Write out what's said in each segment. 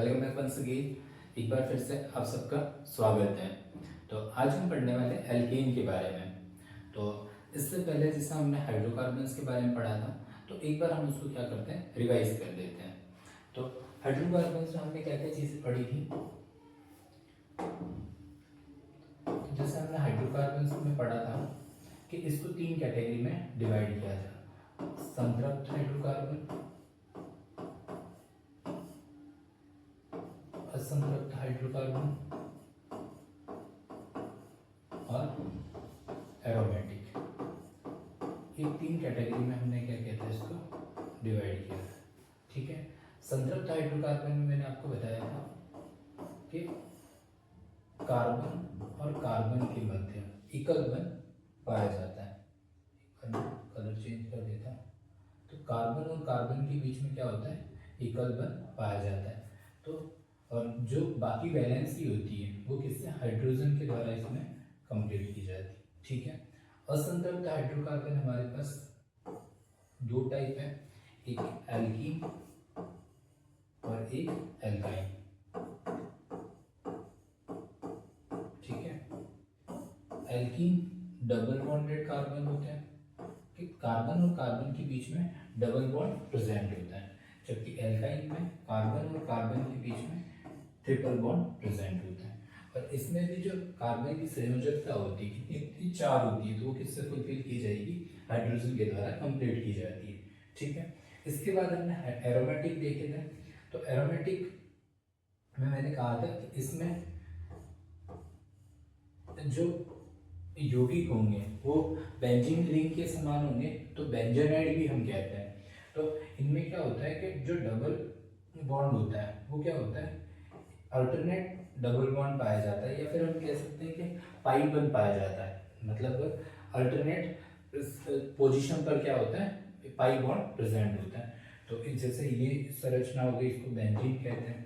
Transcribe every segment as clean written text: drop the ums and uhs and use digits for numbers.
Welcome back once again. एक बार फिर से आप सबका स्वागत है। तो आज हम पढ़ने वाले एल्केन के बारे में। तो इससे पहले जैसा हमने हाइड्रोकार्बन्स के बारे में पढ़ा था, तो एक बार हम उसको क्या करते हैं, रिवाइज कर देते हैं। तो हाइड्रोकार्बन्स में हमने क्या क्या चीज़ें पढ़ी थी। तो जैसे हमने हाइड्रोकार्बन्स में पढ़ा था कि इसको 3 कैटेगरी में डिवाइड किया था: संतृप्त हाइड्रोकार्बन, असंतृप्त हाइड्रोकार्बन और एरोमेटिक। ये 3 कैटेगरी में हमने क्या किया था, इसको डिवाइड किया था। ठीक है। संतृप्त हाइड्रोकार्बन में मैंने आपको बताया था कि कार्बन और कार्बन के मध्य एकल बंध पाया जाता है। कलर चेंज कर देता हूँ। तो कार्बन और कार्बन के बीच में क्या होता है, एकल बंध पाया जाता है। तो और जो बाकी वैलेंसी होती है वो किससे, हाइड्रोजन के द्वारा इसमें कंप्लीट की जाती है। ठीक है। असंतृप्त हाइड्रोकार्बन हमारे पास 2 टाइप है, एक एल्कीन और एक एल्काइन। ठीक है। एल्कीन डबल बॉन्डेड कार्बन होते हैं कि कार्बन और कार्बन के बीच में डबल बॉन्ड प्रेजेंट होता है, जबकि एल्काइन में कार्बन और कार्बन के बीच में ट्रिपल बॉन्ड प्रेजेंट होता है। और इसमें भी जो कार्बन की संयोजकता होती है कितनी, 4 होती है, तो वो किससे फुलफिल की जाएगी, हाइड्रोजन के द्वारा कंप्लीट की जाती है। ठीक है। इसके बाद हमने एरोमेटिक देखे थे। तो एरोमेटिक में मैंने कहा था कि इसमें जो यौगिक होंगे वो बेंजीन रिंग के समान होंगे, तो बेंजोनाइड भी हम कहते हैं। तो इनमें क्या होता है कि जो डबल बॉन्ड होता है वो क्या होता है, अल्टरनेट डबल बॉन्ड पाया जाता है, या फिर हम कह सकते हैं कि पाई बंध पाया जाता है। मतलब अल्टरनेट पोजीशन पर क्या होता है, पाई बॉन्ड प्रेजेंट होता है। तो जैसे ये संरचना हो गई, इसको बेंजीन कहते हैं,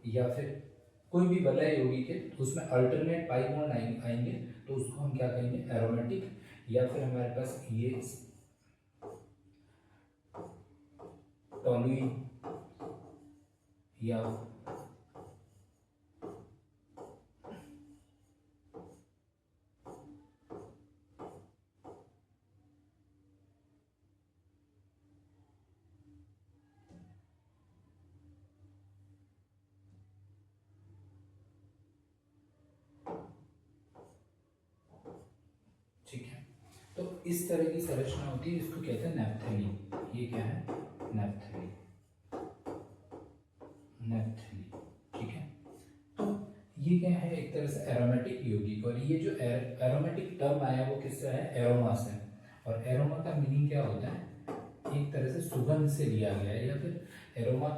या फिर कोई भी वलय यौगिक है तो उसमें अल्टरनेट पाई बॉन्ड आएंगे, तो उसको हम क्या कहेंगे, एरोमेटिक। या फिर हमारे पास ये टॉलुइन या ठीक है। तो इस तरह की संरचना होती है, इसको कहते हैं नेप्थलीन। ये क्या है, नेप्थलीन, नेप्थलीन। ठीक है। तो ये क्या है, एक तरह से एरोमेटिक यौगिक। और ये जो एरोमेटिक टर्म आया वो किससे है, एरोमा से। और एरोमा का मीनिंग क्या होता है, एक तरह से सुगंध से लिया गया है, या फिर एरोमा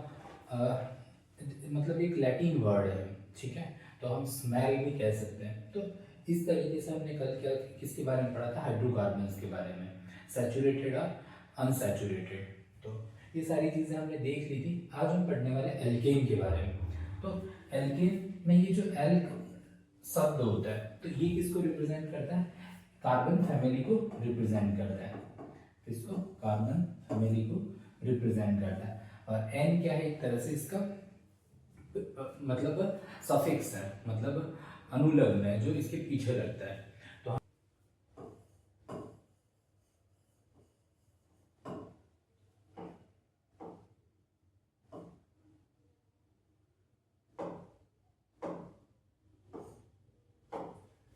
मतलब एक लैटिन वर्ड है। ठीक है। तो हम स्मेल भी कह सकते हैं। तो इस तरीके से हमने कल क्या किसके बारे में पढ़ा था, हाइड्रोकार्बन्स के बारे में, सैचुरेटेड और अनसैचुरेटेड। तो ये सारी चीज़ें हमने देख ली थी। आज हम पढ़ने वाले एल्केन के बारे में। तो एल्केन में ये जो एल्क शब्द होता है, तो ये किसको रिप्रेजेंट करता है, कार्बन फैमिली को रिप्रेजेंट करता है। किसको, कार्बन फैमिली को रिप्रेजेंट करता है। और एन क्या है, एक तरह से इसका मतलब सफिक्स है, मतलब अनुलग्न है जो इसके पीछे लगता है। तो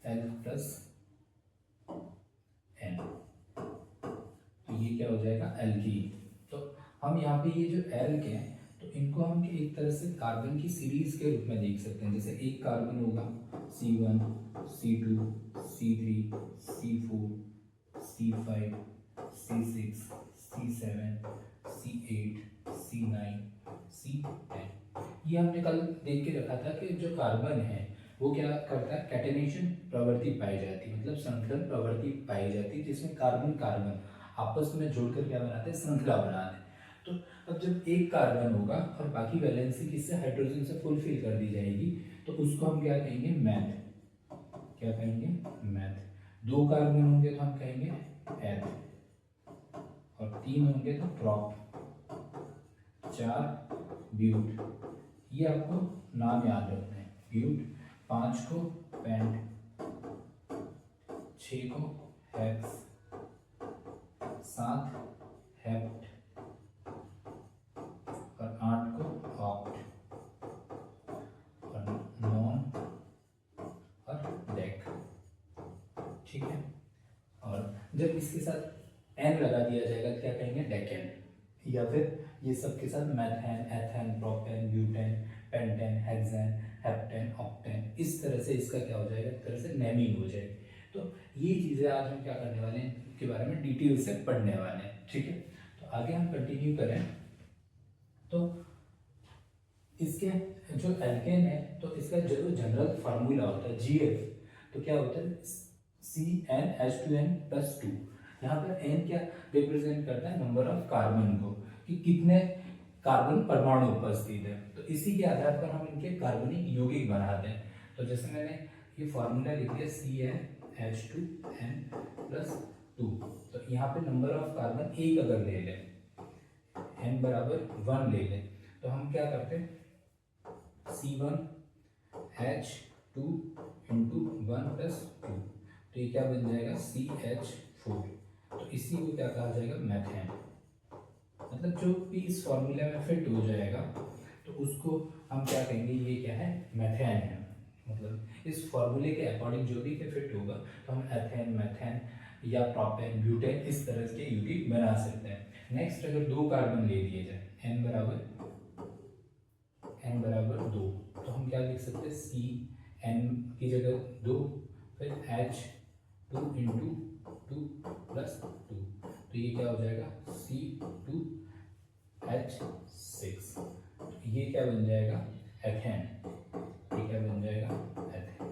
एल प्लस एन, तो ये क्या हो जाएगा, एल्कीन। तो हम यहाँ पे ये जो एल्क है, तो इनको हम एक तरह से कार्बन की सीरीज के रूप में देख सकते हैं। जैसे एक कार्बन होगा C1, C2, C3, C4, C5, C6, C7, C8, C9, C10। ये हमने कल देख के रखा था कि जो कार्बन है वो क्या करता है, कैटेनेशन प्रवृत्ति पाई जाती है, मतलब संकलन प्रवृत्ति पाई जाती है, जिसमें कार्बन कार्बन आपस में जोड़कर क्या बनाते हैं, श्रृंखला बनाते हैं। तो अब जब एक कार्बन होगा और बाकी वैलेंसी किससे, हाइड्रोजन से फुलफिल कर दी जाएगी, तो उसको हम क्या कहेंगे, मैथ। क्या कहेंगे, मैथ। 2 कार्बन होंगे तो हम कहेंगे एथ, और 3 होंगे तो प्रॉप, 4 ब्यूट, ये आपको नाम याद रखना है, ब्यूट। 5 को पेंट, 6 को हेक्स, 7 हेप्ट और 8 को ऑक्ट और 9 और डेक। ठीक है, और जब इसके साथ एन लगा दिया जाएगा क्या कहेंगे, डेकेन। या फिर ये सब के साथ methane, ethane, propane, butane, pentane, hexane, heptane, octane, इस तरह से इसका क्या हो जाएगा, एक तरह से नेमिंग हो जाएगी। तो ये चीज़ें आज हम क्या करने वाले हैं, इनके बारे में डिटेल से पढ़ने वाले हैं। ठीक है, तो आगे हम कंटिन्यू करें तो इसके जो एल्केन है तो इसका जो जनरल फार्मूला होता है GF, तो क्या होता है CnH2n+2। यहाँ पर n क्या रिप्रेजेंट करता है, नंबर ऑफ कार्बन को, कि कितने कार्बन परमाणु उपस्थित है। तो इसी के आधार पर हम इनके कार्बनिक यौगिक बनाते हैं। तो जैसे मैंने ये फॉर्मूला लिख दिया CnH2n+2, तो यहाँ पे नंबर ऑफ कार्बन एक अगर ले लें, n बराबर 1 ले लें, तो हम क्या करते हैं C1H2 इंटू 1+2, तो ये क्या बन जाएगा CH4। तो इसी को क्या कहा जाएगा, मैथेन। मतलब जो भी इस फॉर्मूले में फिट हो जाएगा तो उसको हम क्या कहेंगे, ये क्या है, मैथेन है। मतलब इस फॉर्मूले के अकॉर्डिंग जो भी के फिट होगा तो हम एथेन, मैथेन या प्रोपेन, ब्यूटेन इस तरह के यौगिक बना सकते हैं। नेक्स्ट अगर 2 कार्बन ले लिए जाए, n बराबर 2, तो हम क्या लिख सकते हैं, CN की जगह 2, फिर H2 इंटू 2+2, तो ये क्या हो जाएगा C2H6, ये क्या बन जाएगा, एथेन। ये क्या बन जाएगा, एथेन।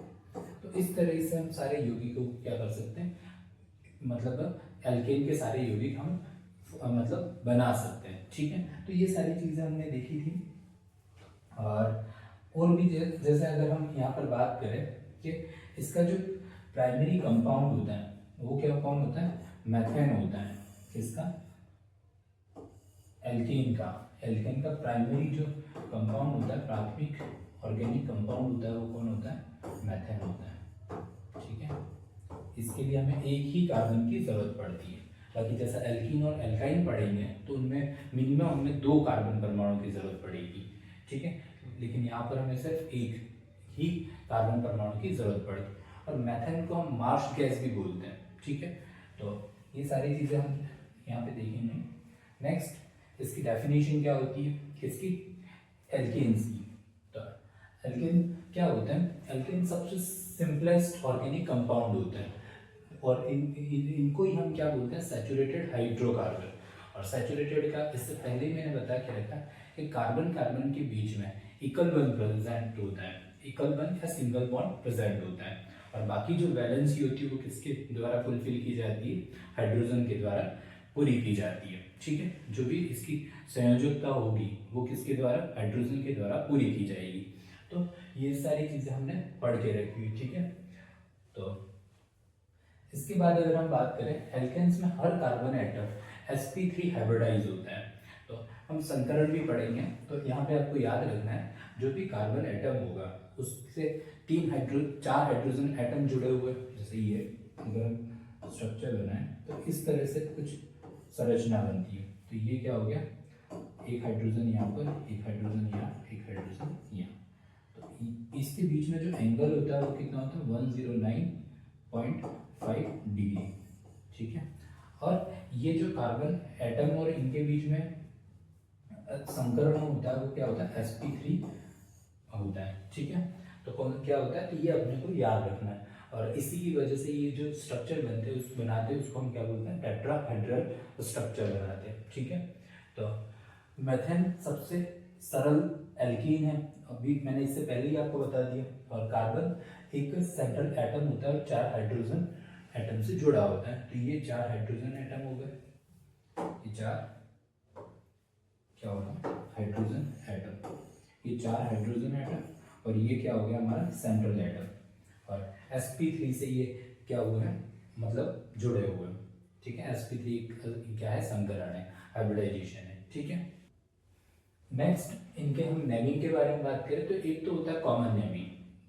तो इस तरह से हम सारे यौगिक को क्या कर सकते हैं, मतलब एल्केन के सारे यौगिक हम मतलब बना सकते हैं। ठीक है, तो ये सारी चीज़ें हमने देखी थी। और भी जैसे अगर हम यहाँ पर बात करें कि इसका जो प्राइमरी कंपाउंड होता है वो क्या कौन होता है, मैथेन होता है। किसका, एल्केन का। एल्केन का प्राइमरी जो कंपाउंड होता है, प्राथमिक ऑर्गेनिक कंपाउंड होता है, वो कौन होता है, मैथेन होता है। ठीक है, इसके लिए हमें एक ही कार्बन की जरूरत पड़ती है। बाकी जैसा एल्कीन और एल्काइन पढ़ेंगे तो उनमें मिनिमम हमें 2 कार्बन परमाणु की जरूरत पड़ेगी। ठीक है, लेकिन यहाँ पर हमें सिर्फ एक ही कार्बन परमाणु की जरूरत पड़ेगी। और मैथेन को हम मार्श गैस भी बोलते हैं। ठीक है, तो ये सारी चीज़ें हम यहाँ पे देखेंगे। नेक्स्ट इसकी डेफिनेशन क्या होती है, किसकी, एल्केन्स की। तो एल्केन क्या होता है, एल्केन सबसे सिंपलेस्ट ऑर्गेनिक कंपाउंड होता है और इनको ही हम क्या बोलते हैं, सैचुरेटेड हाइड्रोकार्बन। और सैचुरेटेड का इससे पहले ही मैंने बता के रखा कि कार्बन कार्बन के बीच में इक्वल बॉन्ड प्रेजेंट होता है, इक्वल बॉन्ड या सिंगल बॉन्ड प्रेजेंट होता है। और बाकी जो वैलेंसी होती है वो किसके द्वारा फुलफिल की जाती है, हाइड्रोजन के द्वारा पूरी की जाती है। ठीक है, जो भी इसकी संयोजकता होगी वो किसके द्वारा, हाइड्रोजन के द्वारा पूरी की जाएगी। तो ये सारी चीजें हमने पढ़ के रखी हुई। ठीक है, तो इसके बाद अगर हम बात करें, एल्केन्स में हर कार्बन एटम sp3 हाइब्रिडाइज होता है। तो हम संकरण भी पढ़ेंगे, तो यहाँ पे आपको याद रखना है जो भी कार्बन एटम होगा उससे 4 हाइड्रोजन एटम जुड़े हुए, जैसे ये अगर हम स्ट्रक्चर बनाए तो इस तरह से कुछ संरचना बनती है। तो ये क्या हो गया, एक हाइड्रोजन यहाँ पर, एक हाइड्रोजन यहाँ, एक हाइड्रोजन यहाँ। तो इसके बीच में जो एंगल होता है वो कितना होता है, 109.5 डिग्री। ठीक है, और ये जो कार्बन एटम और इनके बीच में संकरण होता है वो क्या होता है, sp3 होता है। ठीक है, तो कौन क्या होता है, तो ये अपने को याद रखना है। और इसी की वजह से ये जो स्ट्रक्चर बनते हैं बनाते हैं उसको हम क्या बोलते हैं, टेट्राहेड्रल स्ट्रक्चर बनाते हैं। ठीक है, तो मेथेन सबसे सरल एल्कीन है, अभी मैंने इससे पहले ही आपको बता दिया। और कार्बन एक सेंट्रल एटम होता है और 4 हाइड्रोजन एटम से जुड़ा होता है। तो ये 4 हाइड्रोजन एटम हो गए, ये 4 क्या होगा, हाइड्रोजन एटम, ये 4 हाइड्रोजन एटम और ये क्या हो गया हमारा सेंट्रल एटम। और sp3 से ये क्या हुआ है, मतलब जुड़े हुए। ठीक है, sp3 क्या है, संकरण है, हाइब्रिडाइजेशन है। ठीक है, नेक्स्ट इनके हम नेमिंग के बारे में बात करें तो एक तो होता है कॉमन नेमिंग,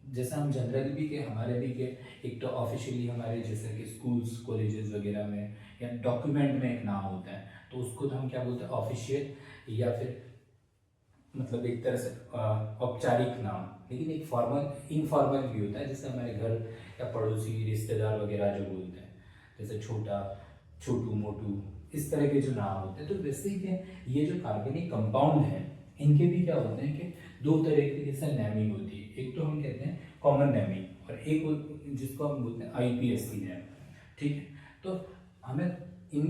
जैसे हम जनरली भी के हमारे भी के एक तो ऑफिशियली हमारे जैसे कि स्कूल्स कॉलेजेस वगैरह में या डॉक्यूमेंट में एक नाम होता है तो उसको तो हम क्या बोलते हैं ऑफिशियल या फिर मतलब एक तरह से औपचारिक नाम, लेकिन एक फॉर्मल इनफॉर्मल भी होता है जैसे हमारे घर या पड़ोसी रिश्तेदार वगैरह जो बोलते हैं जैसे छोटा छोटू मोटू इस तरह के जो नाम होते हैं। तो वैसे ही ये जो कार्बनिक कंपाउंड है इनके भी क्या होते हैं कि दो तरीके से नेमिंग होती है, एक तो हम कहते हैं कॉमन नेमिंग और एक जिसको हम बोलते हैं IPSC नेम। ठीक है, तो हमें इन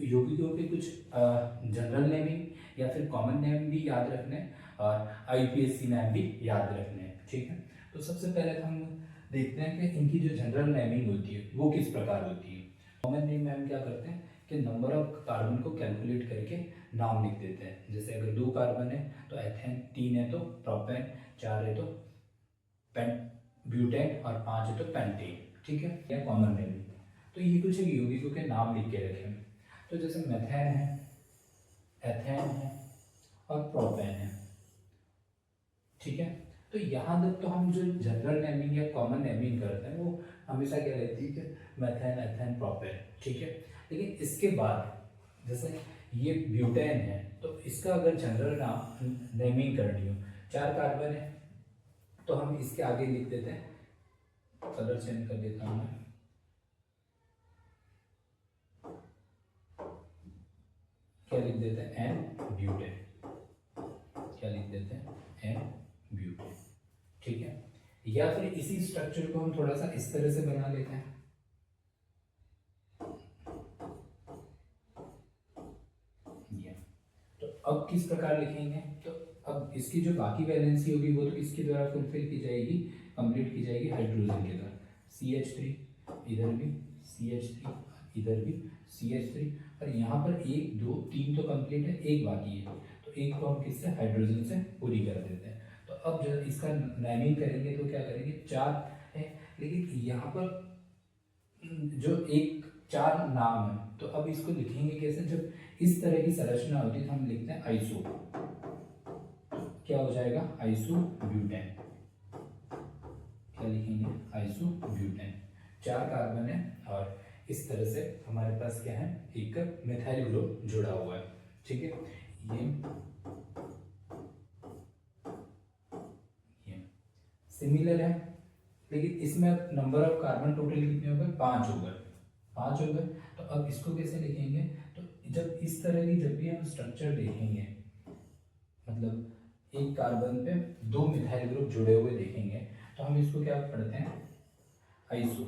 यौगिकों के कुछ जनरल नेमिंग या फिर कॉमन नेम भी याद रखने और IPSC नेम भी याद रखने। ठीक है, तो सबसे पहले हम देखते हैं कि इनकी जो जनरल नेमिंग होती है वो किस प्रकार होती है। कॉमन नेम में हम क्या करते हैं कि नंबर ऑफ कार्बन को कैलकुलेट करके नाम लिख देते हैं, जैसे अगर 2 कार्बन है तो एथेन, 3 है तो प्रोपेन, 4 है तो ब्यूटेन और 5 है तो पेंटेन। ठीक है, यह कॉमन नेम। तो ये कुछ यौगिकों के नाम लिख के रखें, तो जैसे मेथेन है, एथेन है और प्रोपेन है। ठीक है, तो यहाँ तक तो हम जो जनरल नेमिंग या कॉमन नेमिंग करते हैं वो हमेशा क्या रहती है कि मेथेन, एथेन, प्रोपेन। ठीक है, लेकिन इसके बाद जैसे ये ब्यूटेन है तो इसका अगर जनरल नाम नेमिंग करनी हो, 4 कार्बन है तो हम इसके आगे लिख देते हैं, कलर चेंज कर देता हूँ मैं, क्या लिख देते हैं एन ब्यूटेन, क्या लिख देते हैं एन ब्यूटेन। ठीक है, या फिर इसी स्ट्रक्चर को हम थोड़ा सा इस तरह से बना लेते हैं, ये। तो अब किस प्रकार लिखेंगे, तो अब इसकी जो बाकी वैलेंसी होगी वो तो किसके द्वारा फुलफिल की जाएगी, कंप्लीट की जाएगी हाइड्रोजन के द्वारा। CH3 इधर भी, CH3 इधर भी, CH3 और यहाँ पर 1 2 3 तो कंप्लीट है, एक बाकी है तो एक को हम किससे हाइड्रोजन से पूरी कर देते हैं। तो अब जब इसका नेमिंग करेंगे तो क्या करेंगे, 4 है लेकिन यहाँ पर जो एक 4 नाम है तो अब इसको लिखेंगे कैसे, जब इस तरह की संरचना होती है तो हम लिखते हैं आइसो, क्या हो जाएगा आइसो ब्यूटेन, क्या लिखेंगे आइसो ब्यूटेन, 4 कार्बन है और इस तरह से हमारे पास क्या है एक मिथाइल ग्रुप जुड़ा हुआ है। ठीक है, ये सिमिलर है लेकिन इसमें नंबर ऑफ कार्बन टोटल कितने हो गए, 5 हो गए, 5 हो गए। तो अब इसको कैसे लिखेंगे, तो जब इस तरह की जब भी हम स्ट्रक्चर देखेंगे मतलब एक कार्बन पे 2 मिथाइल ग्रुप जुड़े हुए देखेंगे तो हम इसको क्या पढ़ते हैं आइसो।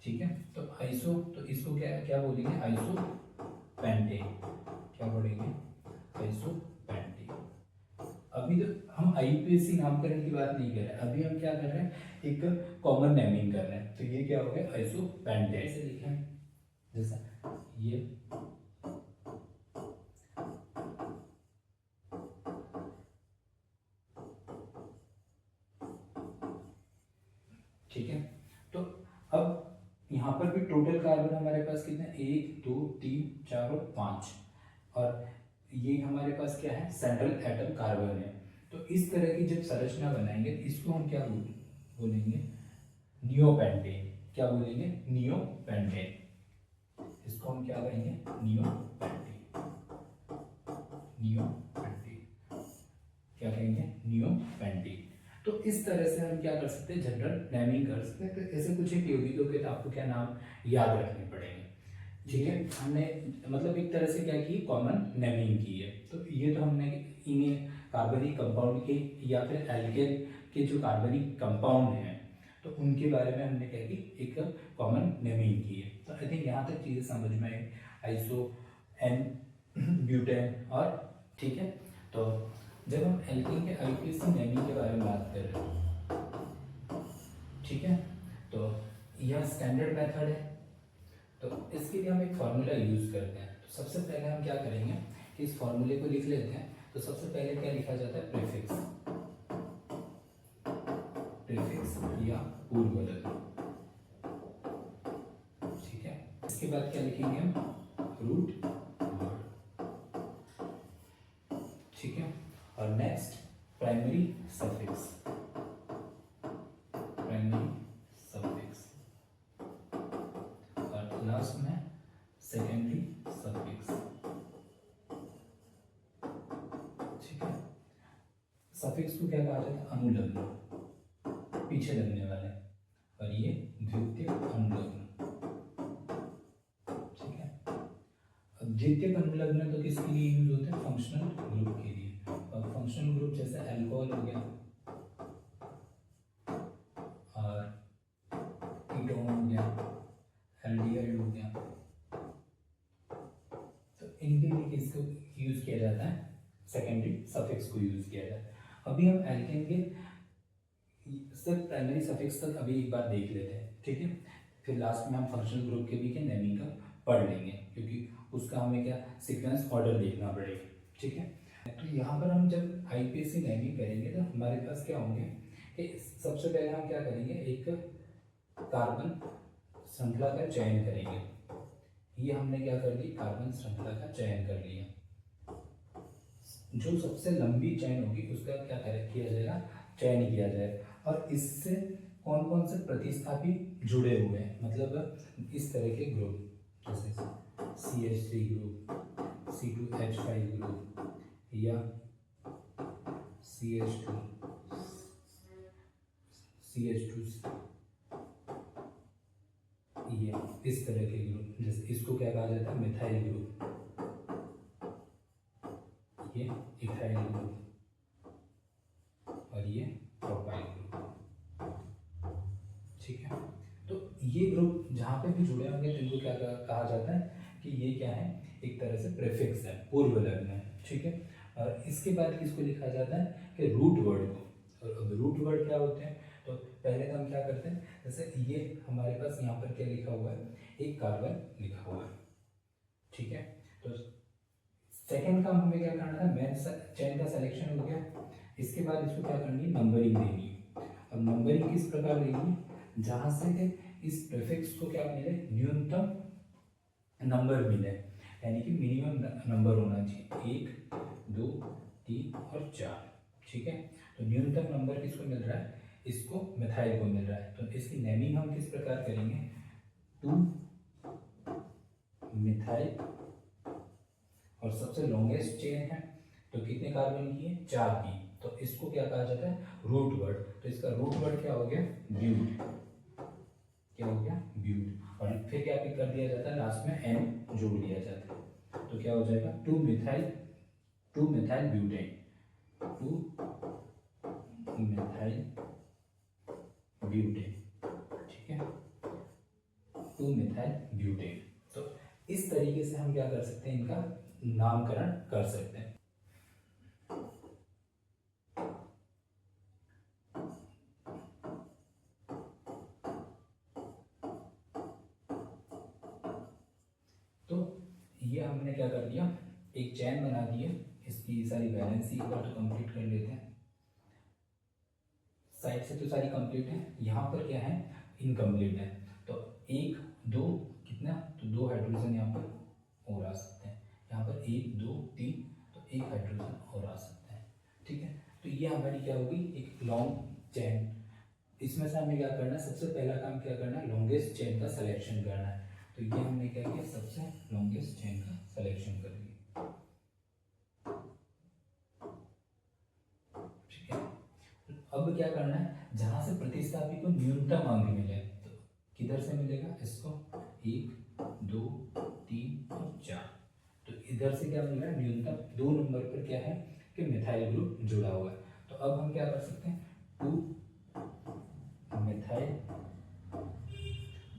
ठीक है, तो आइसो, तो इसको क्या क्या बोलेंगे आइसो पेंटेन, क्या पढ़ेंगे आइसो पेंटेन। अभी तो हम IPSC नामकरण की बात नहीं कर रहे, अभी हम क्या कर रहे हैं एक कॉमन नेमिंग कर रहे हैं। तो ये क्या हो गया आइसो पेंटेन, ऐसे लिखें जैसा ये। ठीक है, तो अब यहाँ पर भी टोटल कार्बन हमारे पास कितने, 1 2 3 4 और 5 और ये हमारे पास क्या है सेंट्रल एटम कार्बन है। तो इस तरह की जब संरचना बनाएंगे इसको हम क्या बोलेंगे नियोपेंटेन, क्या बोलेंगे नियोपेंटेन, इसको हम क्या कहेंगे नियोपेंटेन, नियोपेंटेन, क्या कहेंगे नियोपेंटेन। तो इस तरह से हम क्या कर सकते हैं जनरल नेमिंग कर सकते हैं। तो ऐसे कुछ एक यौगिकों के तो आपको क्या नाम याद रखने पड़ेंगे। ठीक है, हमने मतलब एक तरह से क्या की कॉमन नेमिंग की है। तो ये तो हमने इन्हें कार्बनिक कंपाउंड के या फिर एल्केन के जो कार्बनिक कंपाउंड हैं तो उनके बारे में हमने क्या की एक कॉमन नेमिंग की है। तो आई थिंक यहाँ तक चीज़ें समझ में आई, आइसो एन ब्यूटेन और ठीक है। तो जब हम एल्केन के IPSC नेमिंग के बारे में बात कर रहे हैं ठीक है, तो यह स्टैंडर्ड मेथड है। तो इसके लिए हम एक फार्मूला यूज करते हैं। तो सबसे पहले हम क्या करेंगे कि इस फार्मूले को लिख लेते हैं। तो सबसे पहले क्या लिखा जाता है प्रीफिक्स, प्रीफिक्स या पूर्वपद। ठीक है, इसके बाद क्या लिखेंगे हम रूट वर्ड, ठीक है। और next primary suffix, primary suffix, और लास्ट में सेकेंडरी सफिक्स, ठीक है। सफिक्स को क्या कहा जाता है? अनुलग्न, पीछे लगने वाले, और ये द्वितीयक अनुलग्न, ठीक है। अब द्वितीयक अनुलग्न तो किसके लिए यूज होते हैं? फंक्शनल ग्रुप के लिए। और फंक्शनल ग्रुप जैसे अल्कोहल हो गया और कीटोन हो गया, एल्डिहाइड हो गया, तो इनके लिए किसको यूज किया जाता है? सेकेंडरी सफिक्स को यूज किया जाता है। अभी हम एल्केन के सिर्फ प्राइमरी सफिक्स तक अभी एक बार देख लेते हैं, ठीक है। फिर लास्ट में हम फंक्शनल ग्रुप के भी के नेमिंग का पढ़ लेंगे, क्योंकि उसका हमें क्या सीक्वेंस ऑर्डर देखना पड़ेगा, ठीक है। तो यहाँ पर हम जब आईपीएससी नेमिंग करेंगे तो हमारे पास क्या होंगे कि सबसे पहले हम क्या करेंगे, एक कार्बन श्रृंखला का चयन करेंगे। ये हमने क्या कर दी? कार्बन श्रृंखला का चयन कर लिया। जो सबसे लंबी चयन होगी उसका क्या किया जाएगा? चयन किया जाएगा। और इससे कौन कौन से प्रतिस्थापी जुड़े हुए हैं, मतलब इस तरह के ग्रुप, जैसे CH3 ग्रुप, C2H5 ग्रुप, या CH2, CH2, ये इस तरह के ग्रुप, जैसे इसको क्या कहा जाता है? मिथाइल ग्रुप, ये इथाइल ग्रुप, और ये प्रोपाइल ग्रुप, ठीक है। तो ये ग्रुप जहाँ पे भी जुड़े होंगे तो इनको क्या कहा जाता है कि ये क्या है? एक तरह से प्रीफिक्स है, पूर्व लग्न है, ठीक है। और इसके बाद किसको लिखा जाता है? कि रूट वर्ड को। और अब रूट वर्ड क्या होते हैं? तो पहले तो हम क्या करते हैं, जैसे ये हमारे पास यहाँ पर क्या लिखा हुआ है? एक कार्बन लिखा हुआ है, ठीक है। तो सेकेंड काम हमें क्या करना है? मेन चेन का सिलेक्शन हो गया। इसके बाद इसको क्या करनी है? नंबरिंग देनी है। अब नंबरिंग किस प्रकार देनी है? जहाँ से इस प्रीफिक्स को क्या मिले? न्यूनतम नंबर मिले, यानी कि मिनिमम नंबर होना चाहिए, 1 2 3 और 4, ठीक है। तो न्यूनतम नंबर किसको मिल रहा है? इसको मिथाइल को मिल रहा है। तो इसकी नेमिंग हम किस प्रकार करेंगे? 2 मिथाइल, और सबसे लॉन्गेस्ट चेन है तो कितने कार्बन की है? 4 की। तो इसको क्या कहा जाता है? Root word. तो इसका रूट वर्ड क्या हो गया? ब्यूट। क्या हो गया? ब्यूट। और फिर क्या भी कर दिया जाता है? लास्ट में एन जोड़ दिया जाता है। तो क्या हो जाएगा? 2 मिथाइल ब्यूटेन, 2 मिथाइल ब्यूटेन, ठीक है, 2 मिथाइल ब्यूटेन। तो इस तरीके से हम क्या कर सकते हैं? इनका नामकरण कर सकते हैं। तो ये हमने क्या कर दिया? एक चैन बना दी है। इसकी सारी वैलेंसी एक बार तो कंप्लीट कर लेते हैं। साइड से तो सारी कंप्लीट है, यहाँ पर क्या है? इनकम्प्लीट है। तो 1 2 कितना? तो 2 हाइड्रोजन यहाँ पर और आ सकते हैं। यहाँ पर 1 2 3, तो 1 हाइड्रोजन और आ सकता है, ठीक है। तो ये हमारी क्या होगी? एक लॉन्ग चैन। इसमें से हमें क्या करना है? सबसे पहला काम क्या करना है? लॉन्गेस्ट चेन का सिलेक्शन करना है। तो ये हमने क्या किया? सबसे लॉन्गेस्ट चेन का सिलेक्शन कर लिया, ठीक है। अब क्या करना है? जहां से प्रतिस्थापी को न्यूनतम अंक मिले, तो किधर से मिलेगा? इसको 1 2 3 और 4। तो इधर से क्या मिल रहा है? न्यूनतम 2 नंबर पर क्या है कि मिथाइल ग्रुप जुड़ा हुआ है। तो अब हम क्या कर सकते हैं?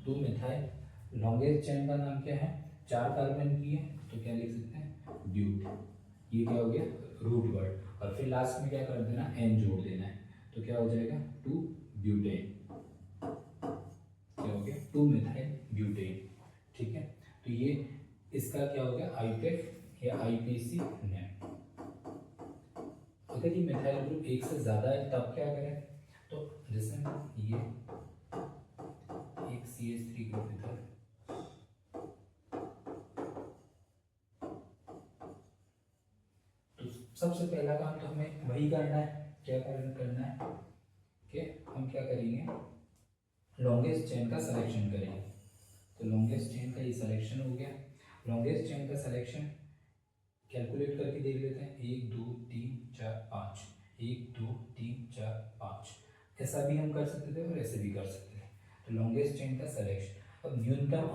2 मिथाइल, लॉन्गेस्ट चेन का नाम क्या है? 4 कार्बन की है, तो क्या लिख सकते हैं? ब्यूट। ये क्या हो गया? Root word. और फिर लास्ट में क्या कर देना? एन जोड़ देना है। तो क्या हो जाएगा? 2 ब्यूटेन। क्या हो गया? 2 मिथाइल ब्यूटेन, ठीक है। तो ये इसका क्या हो गया? आईपेक या आईपीसी नेम। अगर ये मिथाइल ग्रुप एक से ज्यादा है तब क्या करें? तो जैसे ये एक CH3 ग्रुप इधर, तो सबसे पहला काम तो हमें वही करना है, क्या करना है कि हम क्या करेंगे, लॉन्गेस्ट चेन का सिलेक्शन करेंगे। तो लॉन्गेस्ट चेन का ये सिलेक्शन हो गया। लॉन्गेस्ट चेन का सिलेक्शन कैलकुलेट करके देख लेते हैं, 1 2 3 4 5, 1 2 3 4 5। ऐसा भी हम कर सकते थे और ऐसे भी कर सकते थे। तो लॉन्गेस्ट चेन का सिलेक्शन। अब न्यूनतम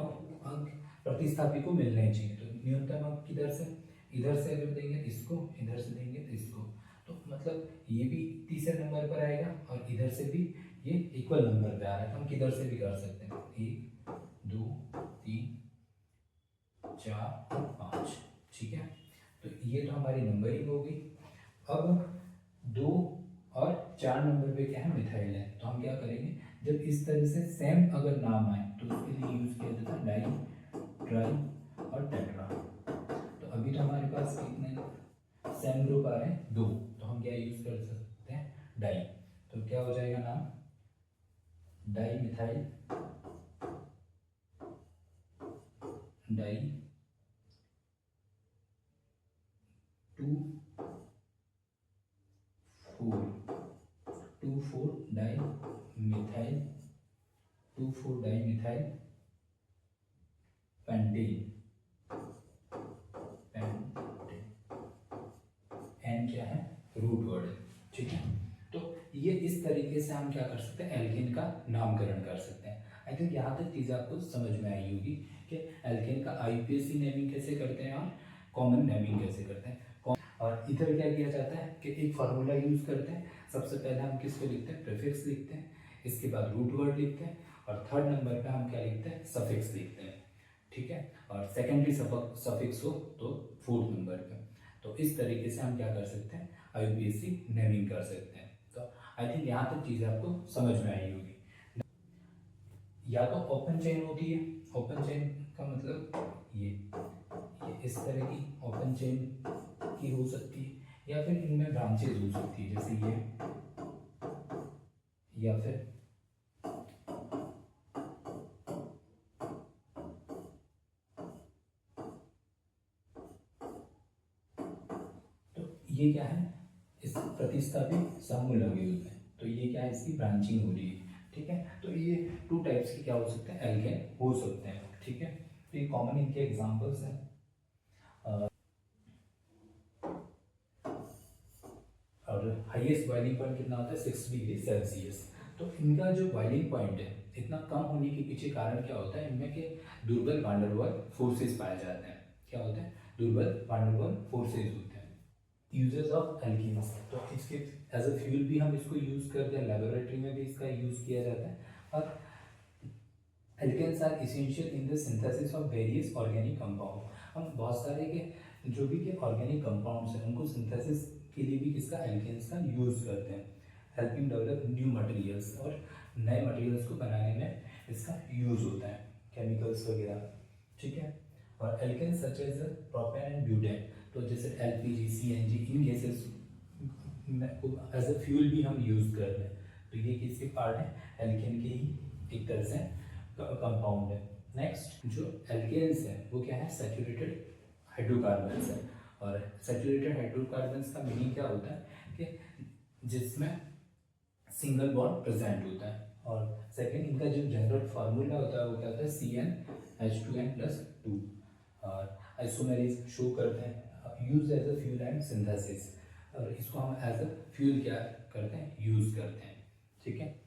अंक प्रतिस्थापी को मिलने चाहिए, तो न्यूनतम अंक किधर से, इधर से अगर देंगे इसको, इधर से देंगे तो इसको, तो मतलब ये भी तीसरे नंबर पर आएगा और इधर से भी ये इक्वल नंबर पे आ रहा है। हम किधर से भी कर सकते हैं, 1 2 3 4 5, ठीक है। तो ये तो हमारी नंबरिंग हो गई। अब 2 और 4 नंबर पे क्या है, मिथाइल है। तो हम क्या करेंगे, जब इस तरह से सेम अगर नाम आए तो उसके लिए यूज किया जाता है डाई, ट्राई और टेट्रा। तो अभी तो हमारे पास कितने सेम ग्रुप आ रहे हैं, 2, तो हम क्या यूज कर सकते हैं, डाई। तो क्या हो जाएगा नाम, di methyl, di 2 4 di methyl, 2 4 di methyl pentane, एन क्या है, रूट वर्ड है, ठीक है। तो ये इस तरीके से हम क्या कर सकते हैं, एल्केन का नामकरण कर सकते हैं। आई थिंक यहाँ तक चीज़ आपको समझ में आई होगी कि एल्केन का आईयूपीएसी नेमिंग कैसे करते हैं और कॉमन नेमिंग कैसे करते हैं। और इधर क्या किया जाता है कि एक फार्मूला यूज करते हैं। सबसे पहले हम किसको लिखते हैं, प्रीफिक्स लिखते हैं, इसके बाद रूट वर्ड लिखते हैं और थर्ड नंबर पे हम क्या लिखते हैं, सफिक्स लिखते हैं, ठीक है। और सेकेंडरी सफिक्स हो तो फोर्थ नंबर पे। तो इस तरीके से हम क्या कर सकते हैं, आईयूपीएसी नेमिंग कर सकते हैं। तो आई थिंक यहाँ तक चीज़ें आपको समझ में आई होगी। या तो ओपन चेन होती है, ओपन चेन का मतलब ये इस तरह की ओपन चेन की हो सकती है, या फिर इनमें ब्रांचेज हो सकती है, जैसे ये, या फिर तो ये क्या है, इस प्रतिस्थापी समूह लगे होते हैं, तो ये क्या है, इसकी ब्रांचिंग हो रही है, ठीक है। तो ये 2 टाइप्स के क्या हो सकते हैं, एल्केन हो सकते हैं, ठीक है। तो ये कॉमन इनके एग्जांपल्स हैं। और हाईएस्ट बॉइलिंग पॉइंट कितना होता है, 6 डिग्री सेल्सियस। तो इनका जो बॉइलिंग पॉइंट है इतना कम होने के पीछे कारण क्या होता है, इनमें के दुर्बल वान डेर वाल फोर्सेस पाए जाते हैं। क्या होते हैं, दुर्बल वान डेर वाल फोर्सेस होते हैं। यूजेस ऑफ एल्कीन्स, तो इसके एज अ फ्यूल भी हम इसको यूज करते हैं, लेबोरेटरी में भी इसका यूज किया जाता है। और alkanes are essential in the synthesis of various organic compound. हम बहुत सारे के जो भी के ऑर्गेनिक कंपाउंड्स हैं उनको सिंथेसिस के लिए भी किसका, एल्केन्स का यूज करते हैं, हेल्पिंग डेवलप न्यू मटेरियल्स, और नए मटेरियल्स को बनाने में इसका यूज होता है, केमिकल्स वगैरह, ठीक है। और alkanes such as propane and butane, तो जैसे एलपीजी, सीएनजी, इन गैसेस एज अ फ्यूल भी हम यूज कर रहे हैं। तो ये किसके पार्ट है, एल्केन के ही एक तरह से कंपाउंड है। नेक्स्ट जो एल्केन्स है वो क्या है, सैचुरेटेड हाइड्रोकार्बन्स है। और सैचुरेटेड हाइड्रोकार्बन्स का मीनिंग क्या होता है कि जिसमें सिंगल बॉन्ड प्रेजेंट होता है। और सेकंड इनका जो जनरल फार्मूला होता है वो क्या होता है, CnH2n+2। और आइसोमेरेज शो करते हैं, use as a fuel and synthesis, और इसको हम एज अ फ्यूल क्या करते हैं, यूज करते हैं, ठीक है।